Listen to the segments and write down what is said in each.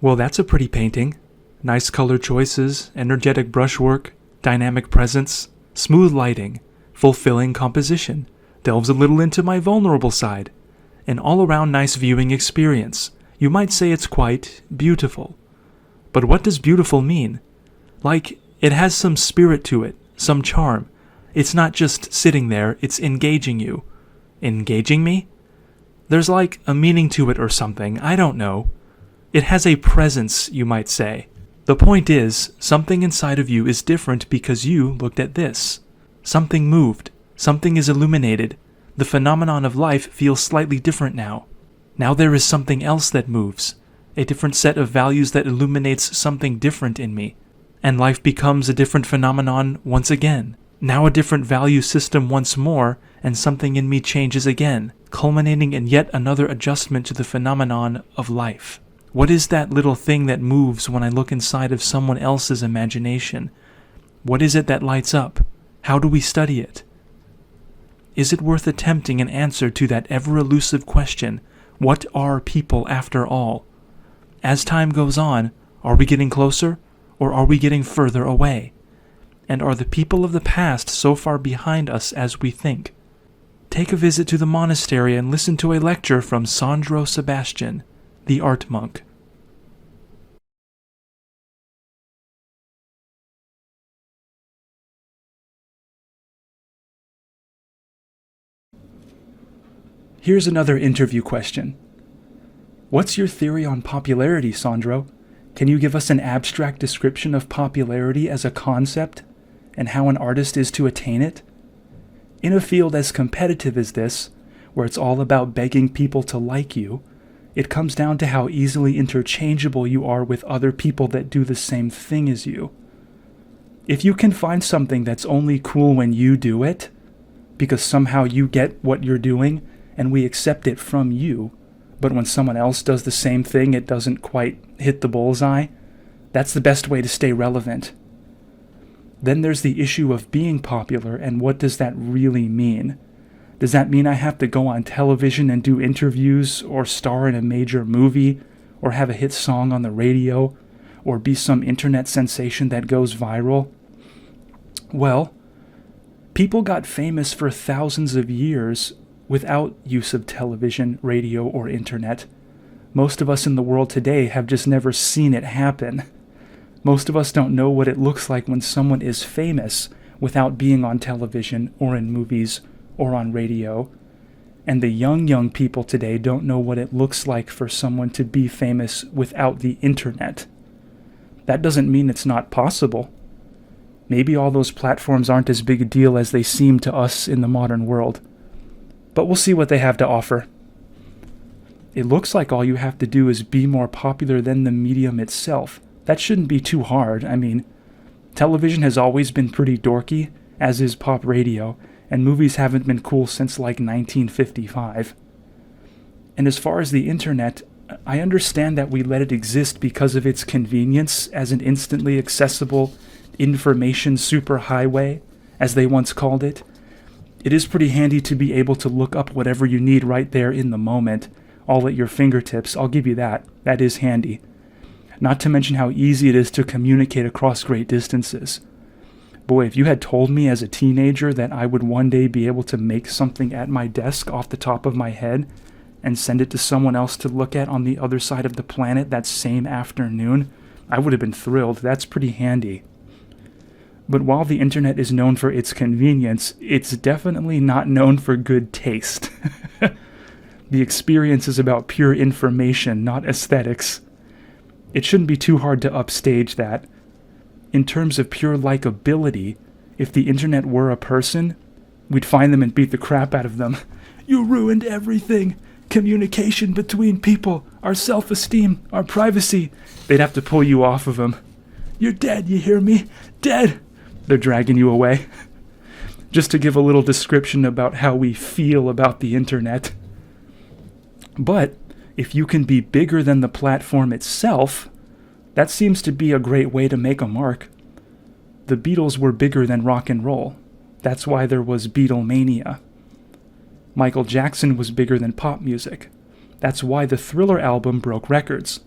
Well, that's a pretty painting. Nice color choices, energetic brushwork, dynamic presence, smooth lighting, fulfilling composition, delves a little into my vulnerable side. An all-around nice viewing experience. You might say it's quite beautiful. But what does beautiful mean? Like, it has some spirit to it, some charm. It's not just sitting there, it's engaging you. Engaging me? There's like a meaning to it or something, I don't know. It has a presence, you might say. The point is, something inside of you is different because you looked at this. Something moved. Something is illuminated. The phenomenon of life feels slightly different now. Now there is something else that moves. A different set of values that illuminates something different in me. And life becomes a different phenomenon once again. Now a different value system once more, and something in me changes again, culminating in yet another adjustment to the phenomenon of life. What is that little thing that moves when I look inside of someone else's imagination? What is it that lights up? How do we study it? Is it worth attempting an answer to that ever-elusive question, what are people after all? As time goes on, are we getting closer, or are we getting further away? And are the people of the past so far behind us as we think? Take a visit to the monastery and listen to a lecture from Sandro Sebastian, the art monk. Here's another interview question. What's your theory on popularity, Sandro? Can you give us an abstract description of popularity as a concept, and how an artist is to attain it? In a field as competitive as this, where it's all about begging people to like you, it comes down to how easily interchangeable you are with other people that do the same thing as you. If you can find something that's only cool when you do it, because somehow you get what you're doing, and we accept it from you, but when someone else does the same thing, it doesn't quite hit the bullseye, that's the best way to stay relevant. Then there's the issue of being popular, and what does that really mean? Does that mean I have to go on television and do interviews, or star in a major movie, or have a hit song on the radio, or be some internet sensation that goes viral? Well, people got famous for thousands of years without use of television, radio, or internet. Most of us in the world today have just never seen it happen. Most of us don't know what it looks like when someone is famous without being on television, or in movies, or on radio. And the young people today don't know what it looks like for someone to be famous without the internet. That doesn't mean it's not possible. Maybe all those platforms aren't as big a deal as they seem to us in the modern world. But we'll see what they have to offer. It looks like all you have to do is be more popular than the medium itself. That shouldn't be too hard. I mean, television has always been pretty dorky, as is pop radio, and movies haven't been cool since like 1955. And as far as the internet, I understand that we let it exist because of its convenience as an instantly accessible information superhighway, as they once called it. It is pretty handy to be able to look up whatever you need right there in the moment, all at your fingertips. I'll give you that. That is handy. Not to mention how easy it is to communicate across great distances. Boy, if you had told me as a teenager that I would one day be able to make something at my desk off the top of my head and send it to someone else to look at on the other side of the planet that same afternoon, I would have been thrilled. That's pretty handy. But while the internet is known for its convenience, it's definitely not known for good taste. The experience is about pure information, not aesthetics. It shouldn't be too hard to upstage that. In terms of pure likability, if the internet were a person, we'd find them and beat the crap out of them. You ruined everything. Communication between people, our self-esteem, our privacy. They'd have to pull you off of them. You're dead, you hear me? Dead! They're dragging you away. Just to give a little description about how we feel about the internet. But if you can be bigger than the platform itself, that seems to be a great way to make a mark. The Beatles were bigger than rock and roll. That's why there was Beatlemania. Michael Jackson was bigger than pop music. That's why the Thriller album broke records.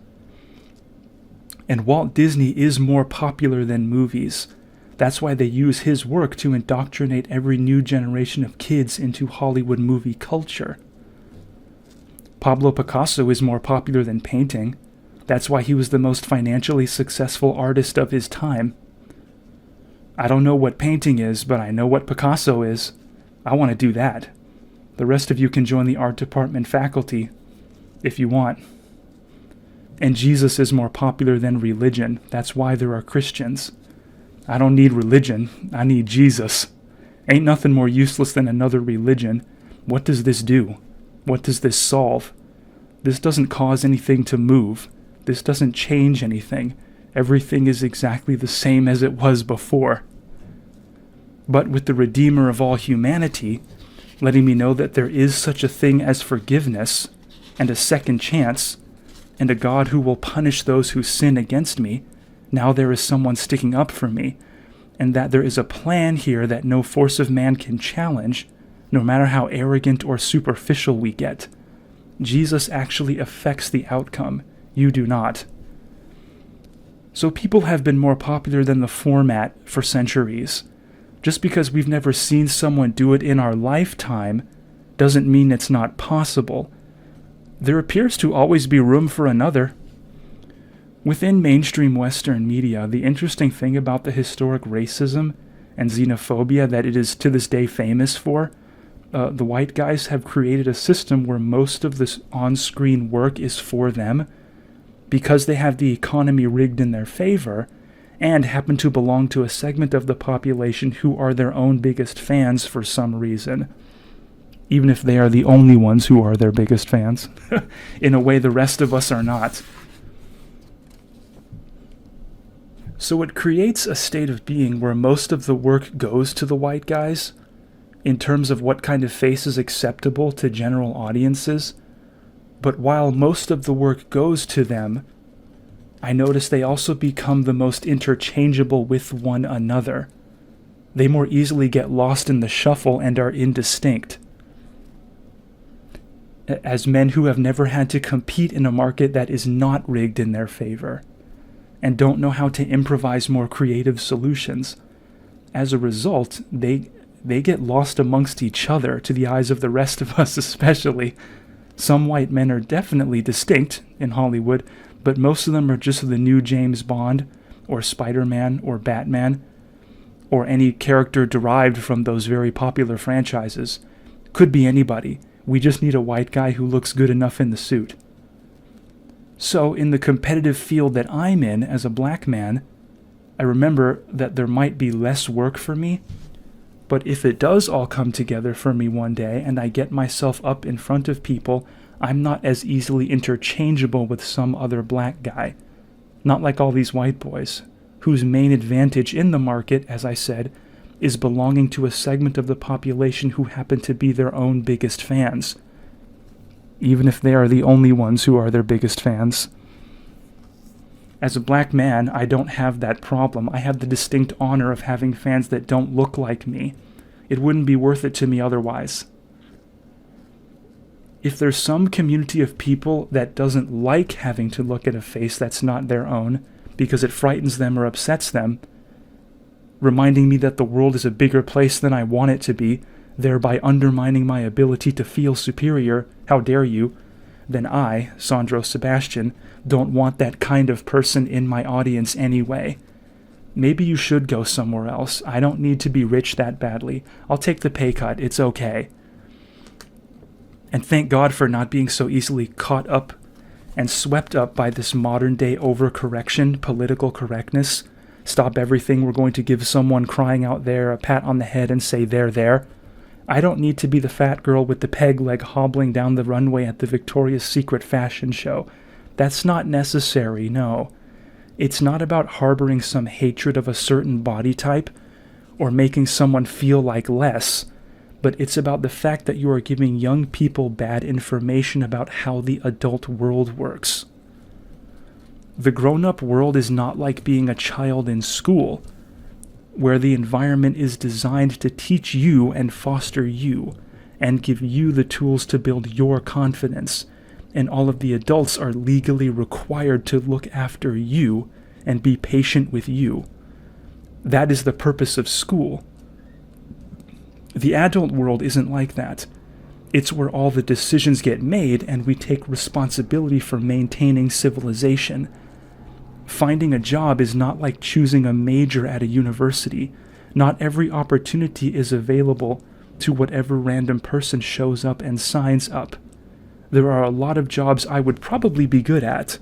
And Walt Disney is more popular than movies. That's why they use his work to indoctrinate every new generation of kids into Hollywood movie culture. Pablo Picasso is more popular than painting. That's why he was the most financially successful artist of his time. I don't know what painting is, but I know what Picasso is. I want to do that. The rest of you can join the art department faculty, if you want. And Jesus is more popular than religion. That's why there are Christians. I don't need religion. I need Jesus. Ain't nothing more useless than another religion. What does this do? What does this solve? This doesn't cause anything to move. This doesn't change anything. Everything is exactly the same as it was before. But with the Redeemer of all humanity, letting me know that there is such a thing as forgiveness, and a second chance, and a God who will punish those who sin against me, now there is someone sticking up for me, and that there is a plan here that no force of man can challenge, no matter how arrogant or superficial we get. Jesus actually affects the outcome. You do not. So people have been more popular than the format for centuries. Just because we've never seen someone do it in our lifetime doesn't mean it's not possible. There appears to always be room for another. Within mainstream Western media, the interesting thing about the historic racism and xenophobia that it is to this day famous for, the white guys have created a system where most of this on-screen work is for them because they have the economy rigged in their favor and happen to belong to a segment of the population who are their own biggest fans for some reason. Even if they are the only ones who are their biggest fans. In a way the rest of us are not. So it creates a state of being where most of the work goes to the white guys, in terms of what kind of face is acceptable to general audiences. But while most of the work goes to them, I notice they also become the most interchangeable with one another. They more easily get lost in the shuffle and are indistinct. As men who have never had to compete in a market that is not rigged in their favor, and don't know how to improvise more creative solutions. As a result, they get lost amongst each other, to the eyes of the rest of us especially. Some white men are definitely distinct in Hollywood, but most of them are just the new James Bond, or Spider-Man, or Batman, or any character derived from those very popular franchises. Could be anybody. We just need a white guy who looks good enough in the suit. So, in the competitive field that I'm in as a black man, I remember that there might be less work for me, but if it does all come together for me one day and I get myself up in front of people, I'm not as easily interchangeable with some other black guy. Not like all these white boys, whose main advantage in the market, as I said, is belonging to a segment of the population who happen to be their own biggest fans. Even if they are the only ones who are their biggest fans. As a black man, I don't have that problem. I have the distinct honor of having fans that don't look like me. It wouldn't be worth it to me otherwise. If there's some community of people that doesn't like having to look at a face that's not their own because it frightens them or upsets them, reminding me that the world is a bigger place than I want it to be, thereby undermining my ability to feel superior, how dare you, then I, Sandro Sebastian, don't want that kind of person in my audience anyway. Maybe you should go somewhere else. I don't need to be rich that badly. I'll take the pay cut. It's okay. And thank God for not being so easily caught up and swept up by this modern-day overcorrection, political correctness. Stop everything. We're going to give someone crying out there a pat on the head and say, there. I don't need to be the fat girl with the peg leg hobbling down the runway at the Victoria's Secret fashion show. That's not necessary, no. It's not about harboring some hatred of a certain body type or making someone feel like less, but it's about the fact that you are giving young people bad information about how the adult world works. The grown-up world is not like being a child in school, where the environment is designed to teach you and foster you, and give you the tools to build your confidence, and all of the adults are legally required to look after you and be patient with you. That is the purpose of school. The adult world isn't like that. It's where all the decisions get made and we take responsibility for maintaining civilization. Finding a job is not like choosing a major at a university. Not every opportunity is available to whatever random person shows up and signs up. There are a lot of jobs I would probably be good at,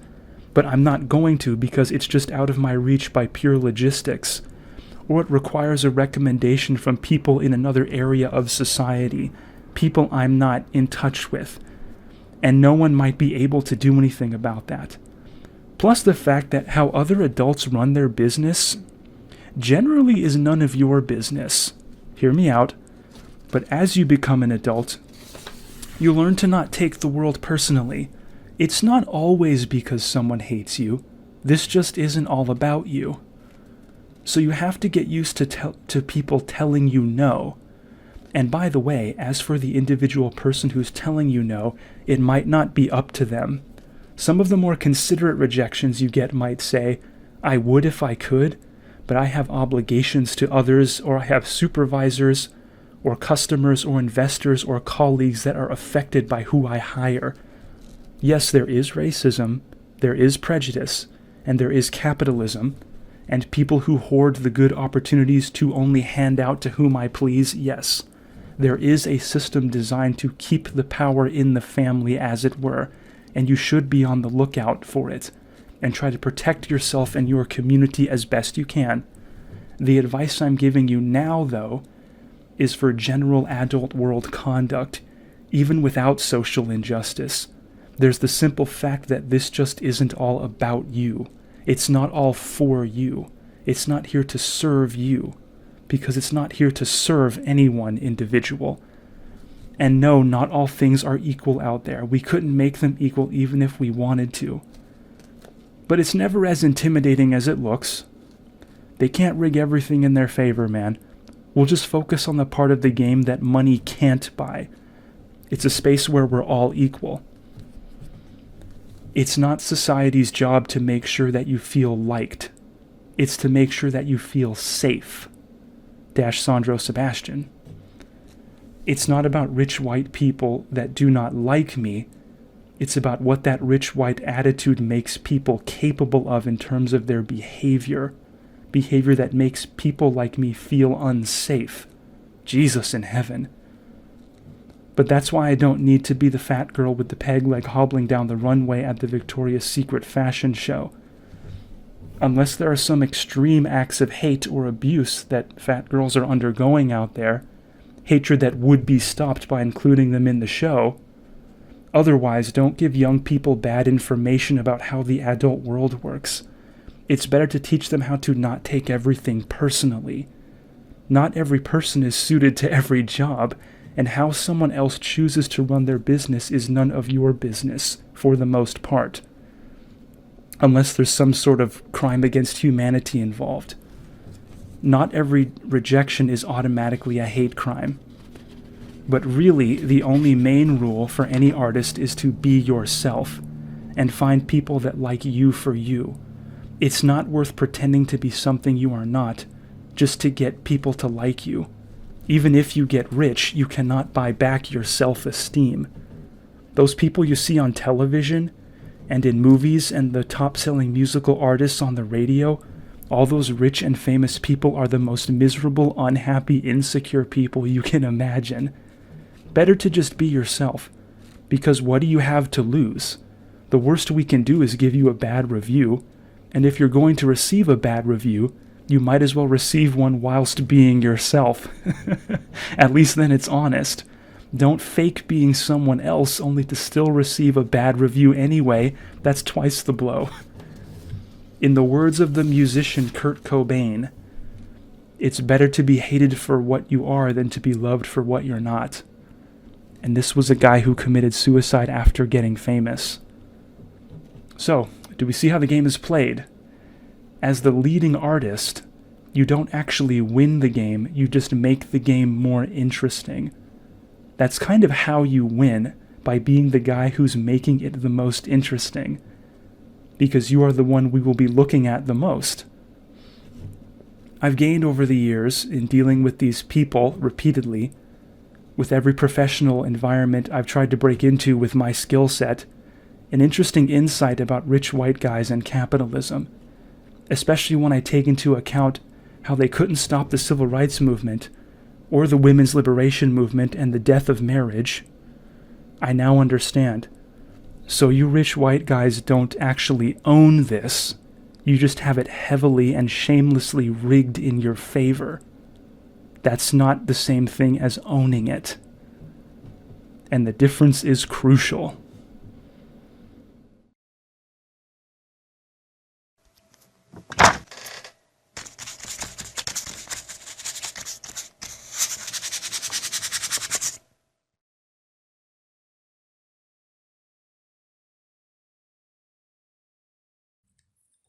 but I'm not going to because it's just out of my reach by pure logistics, or it requires a recommendation from people in another area of society, people I'm not in touch with, and no one might be able to do anything about that. Plus the fact that how other adults run their business generally is none of your business. Hear me out. But as you become an adult, you learn to not take the world personally. It's not always because someone hates you. This just isn't all about you. So you have to get used to people telling you no. And by the way, as for the individual person who's telling you no, it might not be up to them. Some of the more considerate rejections you get might say, I would if I could, but I have obligations to others, or I have supervisors, or customers, or investors, or colleagues that are affected by who I hire. Yes, there is racism, there is prejudice, and there is capitalism, and people who hoard the good opportunities to only hand out to whom I please. Yes, there is a system designed to keep the power in the family, as it were, and you should be on the lookout for it, and try to protect yourself and your community as best you can. The advice I'm giving you now, though, is for general adult world conduct, even without social injustice. There's the simple fact that this just isn't all about you. It's not all for you. It's not here to serve you, because it's not here to serve any one individual. And no, not all things are equal out there. We couldn't make them equal even if we wanted to. But it's never as intimidating as it looks. They can't rig everything in their favor, man. We'll just focus on the part of the game that money can't buy. It's a space where we're all equal. It's not society's job to make sure that you feel liked. It's to make sure that you feel safe. Sandro Sebastian. It's not about rich white people that do not like me. It's about what that rich white attitude makes people capable of in terms of their behavior. Behavior that makes people like me feel unsafe. Jesus in heaven. But that's why I don't need to be the fat girl with the peg leg hobbling down the runway at the Victoria's Secret fashion show. Unless there are some extreme acts of hate or abuse that fat girls are undergoing out there, hatred that would be stopped by including them in the show. Otherwise, don't give young people bad information about how the adult world works. It's better to teach them how to not take everything personally. Not every person is suited to every job, and how someone else chooses to run their business is none of your business, for the most part. Unless there's some sort of crime against humanity involved. Not every rejection is automatically a hate crime. But really, the only main rule for any artist is to be yourself, and find people that like you for you. It's not worth pretending to be something you are not, just to get people to like you. Even if you get rich, you cannot buy back your self-esteem. Those people you see on television, and in movies, and the top-selling musical artists on the radio, all those rich and famous people are the most miserable, unhappy, insecure people you can imagine. Better to just be yourself, because what do you have to lose? The worst we can do is give you a bad review, and if you're going to receive a bad review, you might as well receive one whilst being yourself. At least then it's honest. Don't fake being someone else only to still receive a bad review anyway. That's twice the blow. In the words of the musician Kurt Cobain, it's better to be hated for what you are than to be loved for what you're not. And this was a guy who committed suicide after getting famous. So, do we see how the game is played? As the leading artist, you don't actually win the game, you just make the game more interesting. That's kind of how you win, by being the guy who's making it the most interesting. because you are the one we will be looking at the most. I've gained over the years in dealing with these people repeatedly, with every professional environment I've tried to break into with my skill set, an interesting insight about rich white guys and capitalism, especially when I take into account how they couldn't stop the civil rights movement or the women's liberation movement and the death of marriage. I now understand. So you rich white guys don't actually own this. You just have it heavily and shamelessly rigged in your favor. That's not the same thing as owning it. And the difference is crucial.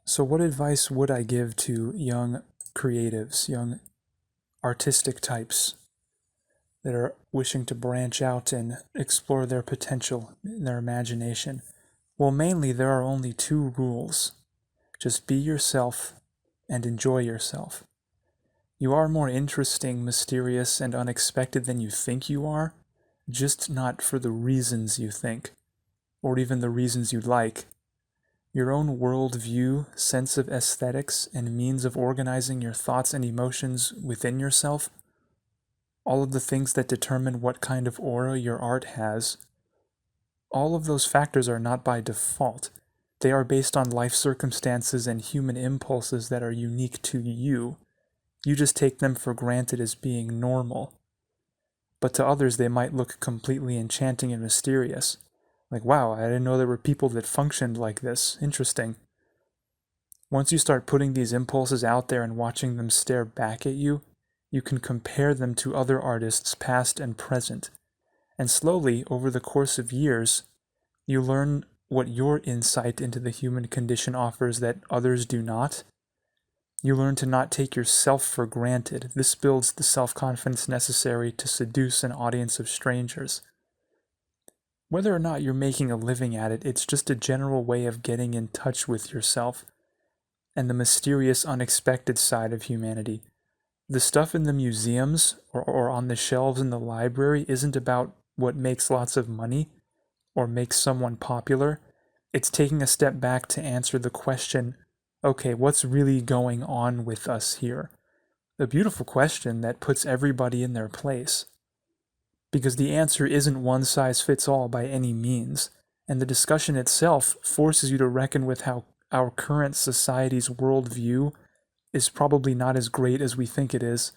So what advice would I give to young creatives, young artistic types that are wishing to branch out and explore their potential in their imagination? Well, mainly there are only two rules. Just be yourself and enjoy yourself. You are more interesting, mysterious, and unexpected than you think you are, just not for the reasons you think, or even the reasons you'd like. Your own worldview, sense of aesthetics, and means of organizing your thoughts and emotions within yourself, all of the things that determine what kind of aura your art has, all of those factors are not by default. They are based on life circumstances and human impulses that are unique to you. You just take them for granted as being normal. But to others, they might look completely enchanting and mysterious. Like, wow, I didn't know there were people that functioned like this. Interesting. Once you start putting these impulses out there and watching them stare back at you, you can compare them to other artists, past and present. And slowly, over the course of years, you learn what your insight into the human condition offers that others do not. You learn to not take yourself for granted. This builds the self-confidence necessary to seduce an audience of strangers. Whether or not you're making a living at it, it's just a general way of getting in touch with yourself and the mysterious, unexpected side of humanity. The stuff in the museums or on the shelves in the library isn't about what makes lots of money or makes someone popular. It's taking a step back to answer the question, okay, what's really going on with us here? A beautiful question that puts everybody in their place. Because the answer isn't one size fits all by any means, and the discussion itself forces you to reckon with how our current society's worldview is probably not as great as we think it is.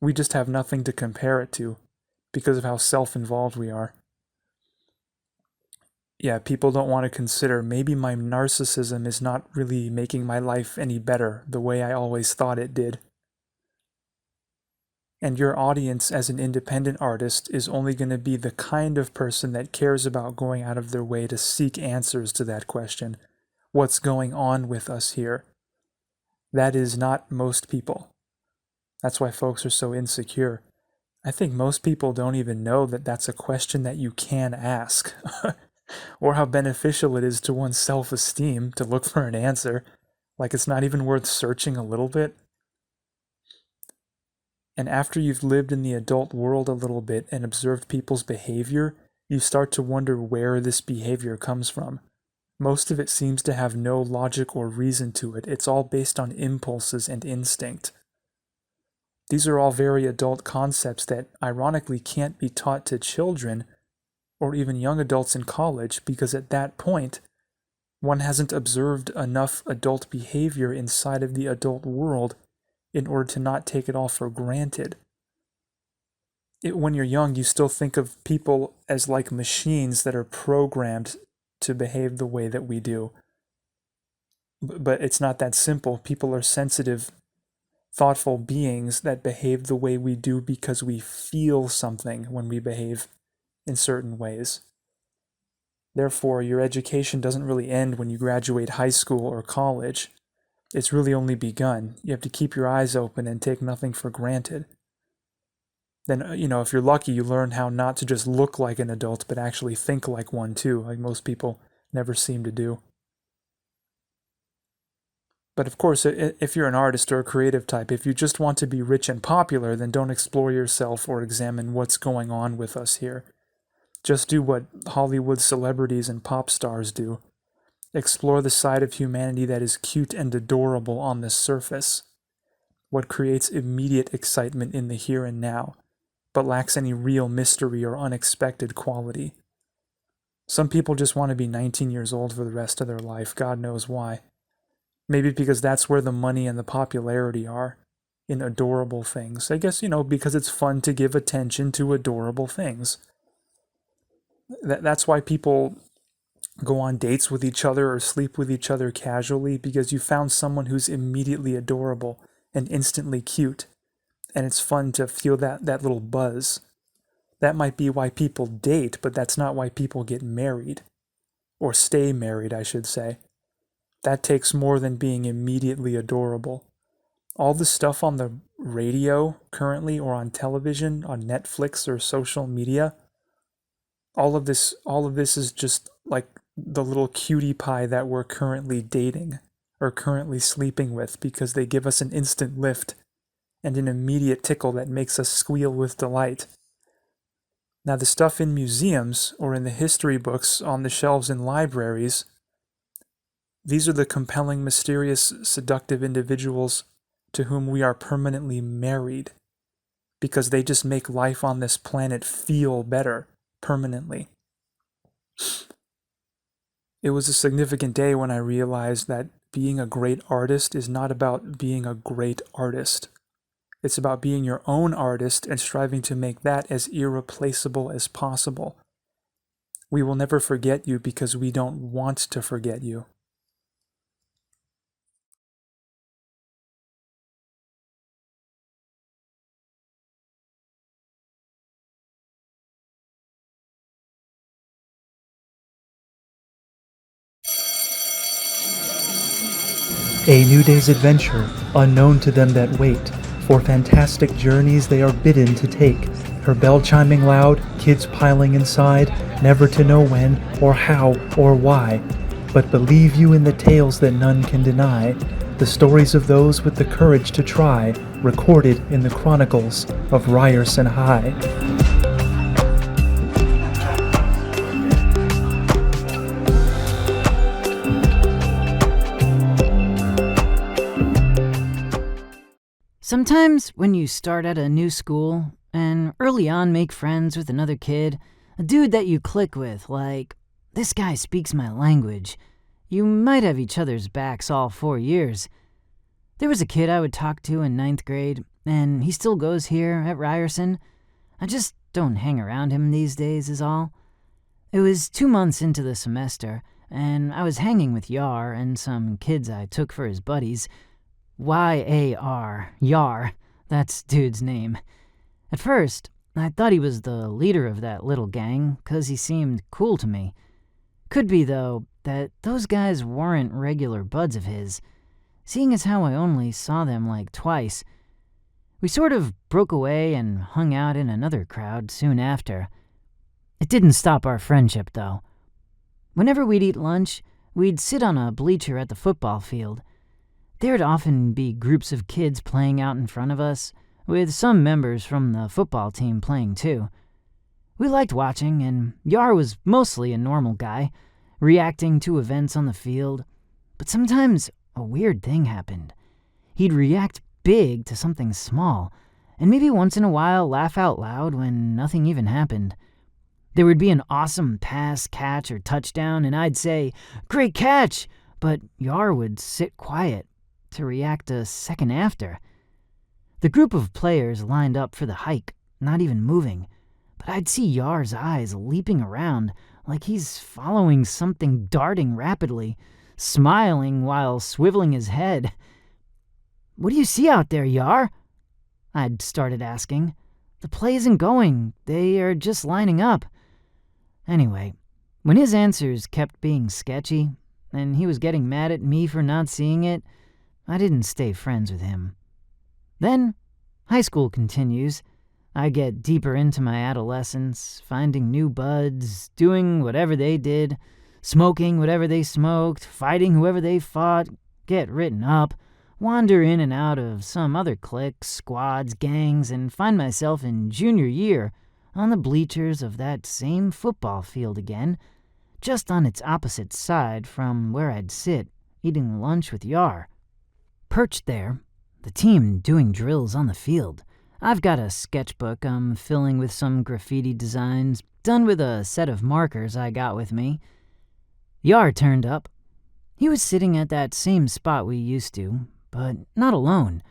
We just have nothing to compare it to because of how self-involved we are. Yeah, people don't want to consider maybe my narcissism is not really making my life any better the way I always thought it did. And your audience as an independent artist is only going to be the kind of person that cares about going out of their way to seek answers to that question. What's going on with us here? That is not most people. That's why folks are so insecure. I think most people don't even know that that's a question that you can ask, or how beneficial it is to one's self-esteem to look for an answer. Like it's not even worth searching a little bit. And after you've lived in the adult world a little bit and observed people's behavior, you start to wonder where this behavior comes from. Most of it seems to have no logic or reason to it. It's all based on impulses and instinct. These are all very adult concepts that ironically can't be taught to children or even young adults in college because at that point, one hasn't observed enough adult behavior inside of the adult world in order to not take it all for granted. When you're young, you still think of people as like machines that are programmed to behave the way that we do. But it's not that simple. People are sensitive, thoughtful beings that behave the way we do because we feel something when we behave in certain ways. Therefore, your education doesn't really end when you graduate high school or college. It's really only begun. You have to keep your eyes open and take nothing for granted. Then, if you're lucky, you learn how not to just look like an adult, but actually think like one too, like most people never seem to do. But of course, if you're an artist or a creative type, if you just want to be rich and popular, then don't explore yourself or examine what's going on with us here. Just do what Hollywood celebrities and pop stars do. Explore the side of humanity that is cute and adorable on the surface, what creates immediate excitement in the here and now, but lacks any real mystery or unexpected quality. Some people just want to be 19 years old for the rest of their life, God knows why. Maybe because that's where the money and the popularity are, in adorable things. I guess, because it's fun to give attention to adorable things. That's why people go on dates with each other or sleep with each other casually, because you found someone who's immediately adorable and instantly cute, and it's fun to feel that little buzz. That might be why people date, but that's not why people get married. Or stay married, I should say. That takes more than being immediately adorable. All the stuff on the radio currently, or on television, on Netflix or social media, all of this is just like the little cutie pie that we're currently dating or currently sleeping with, because they give us an instant lift and an immediate tickle that makes us squeal with delight. Now, the stuff in museums or in the history books on the shelves in libraries, these are the compelling, mysterious, seductive individuals to whom we are permanently married, because they just make life on this planet feel better permanently. It was a significant day when I realized that being a great artist is not about being a great artist. It's about being your own artist and striving to make that as irreplaceable as possible. We will never forget you because we don't want to forget you. A new day's adventure, unknown to them that wait. For fantastic journeys they are bidden to take. Her bell chiming loud, kids piling inside, never to know when, or how, or why. But believe you in the tales that none can deny, the stories of those with the courage to try, recorded in the chronicles of Ryerson High. Sometimes when you start at a new school and early on make friends with another kid, a dude that you click with, like, this guy speaks my language, you might have each other's backs all 4 years. There was a kid I would talk to in 9th grade, and he still goes here at Ryerson. I just don't hang around him these days is all. It was 2 months into the semester, and I was hanging with Yar and some kids I took for his buddies. Y-A-R, Yar, that's dude's name. At first, I thought he was the leader of that little gang, 'cause he seemed cool to me. Could be, though, that those guys weren't regular buds of his, seeing as how I only saw them like twice. We sort of broke away and hung out in another crowd soon after. It didn't stop our friendship, though. Whenever we'd eat lunch, we'd sit on a bleacher at the football field. There'd often be groups of kids playing out in front of us, with some members from the football team playing too. We liked watching, and Yar was mostly a normal guy, reacting to events on the field. But sometimes a weird thing happened. He'd react big to something small, and maybe once in a while laugh out loud when nothing even happened. There would be an awesome pass, catch, or touchdown, and I'd say, "Great catch!" But Yar would sit quiet to react a second after. The group of players lined up for the hike, not even moving, but I'd see Yar's eyes leaping around like he's following something darting rapidly, smiling while swiveling his head. "What do you see out there, Yar?" I'd started asking. "The play isn't going. They are just lining up." Anyway, when his answers kept being sketchy, and he was getting mad at me for not seeing it, I didn't stay friends with him. Then, high school continues. I get deeper into my adolescence, finding new buds, doing whatever they did, smoking whatever they smoked, fighting whoever they fought, get written up, wander in and out of some other cliques, squads, gangs, and find myself in junior year on the bleachers of that same football field again, just on its opposite side from where I'd sit, eating lunch with Yar. Perched there, the team doing drills on the field, I've got a sketchbook I'm filling with some graffiti designs, done with a set of markers I got with me. Yar turned up. He was sitting at that same spot we used to, but not alone.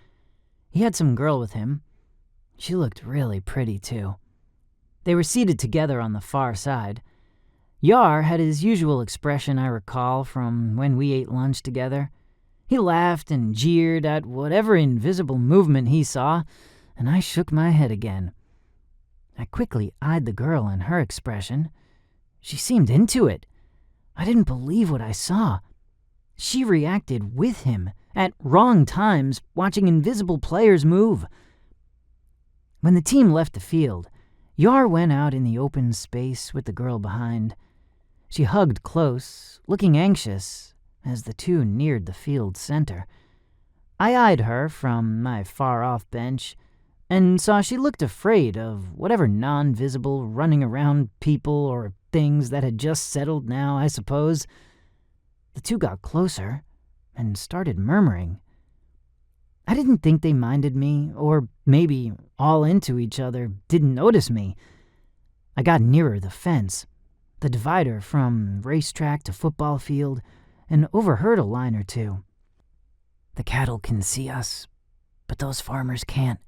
He had some girl with him. She looked really pretty, too. They were seated together on the far side. Yar had his usual expression I recall from when we ate lunch together. He laughed and jeered at whatever invisible movement he saw, and I shook my head again. I quickly eyed the girl and her expression. She seemed into it. I didn't believe what I saw. She reacted with him, at wrong times, watching invisible players move. When the team left the field, Yar went out in the open space with the girl behind. She hugged close, looking anxious, as the two neared the field center. I eyed her from my far-off bench and saw she looked afraid of whatever non-visible running around people or things that had just settled now, I suppose. The two got closer and started murmuring. I didn't think they minded me, or maybe all into each other didn't notice me. I got nearer the fence, the divider from racetrack to football field, and overheard a line or two. The cattle can see us, but those farmers can't.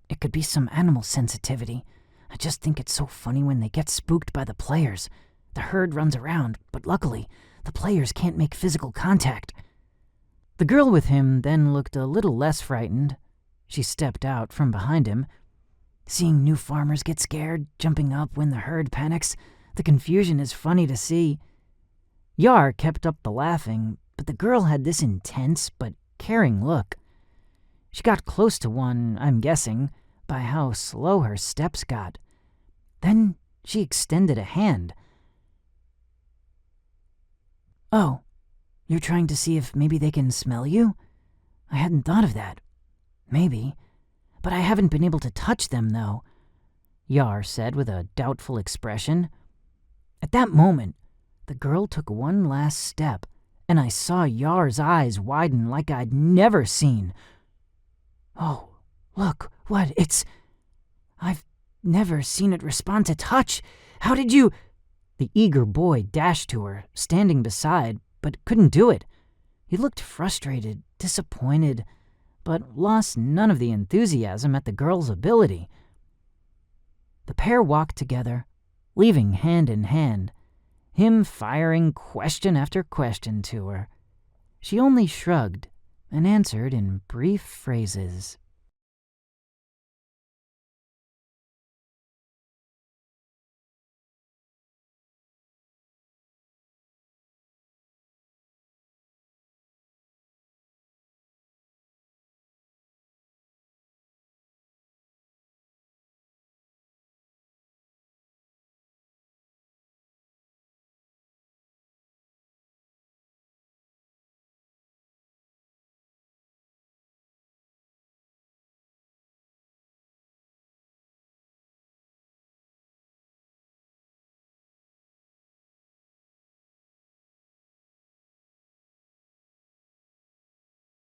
It could be some animal sensitivity. I just think it's so funny when they get spooked by the players. The herd runs around, but luckily, the players can't make physical contact. The girl with him then looked a little less frightened. She stepped out from behind him. Seeing new farmers get scared, jumping up when the herd panics, the confusion is funny to see. Yar kept up the laughing, but the girl had this intense but caring look. She got close to one, I'm guessing, by how slow her steps got. Then she extended a hand. "Oh, you're trying to see if maybe they can smell you? I hadn't thought of that. Maybe. But I haven't been able to touch them, though," Yar said with a doubtful expression. At that moment, the girl took one last step, and I saw Yar's eyes widen like I'd never seen. "Oh, look, what, I've never seen it respond to touch. How did you—" The eager boy dashed to her, standing beside, but couldn't do it. He looked frustrated, disappointed, but lost none of the enthusiasm at the girl's ability. The pair walked together, leaving hand in hand, him firing question after question to her. She only shrugged and answered in brief phrases.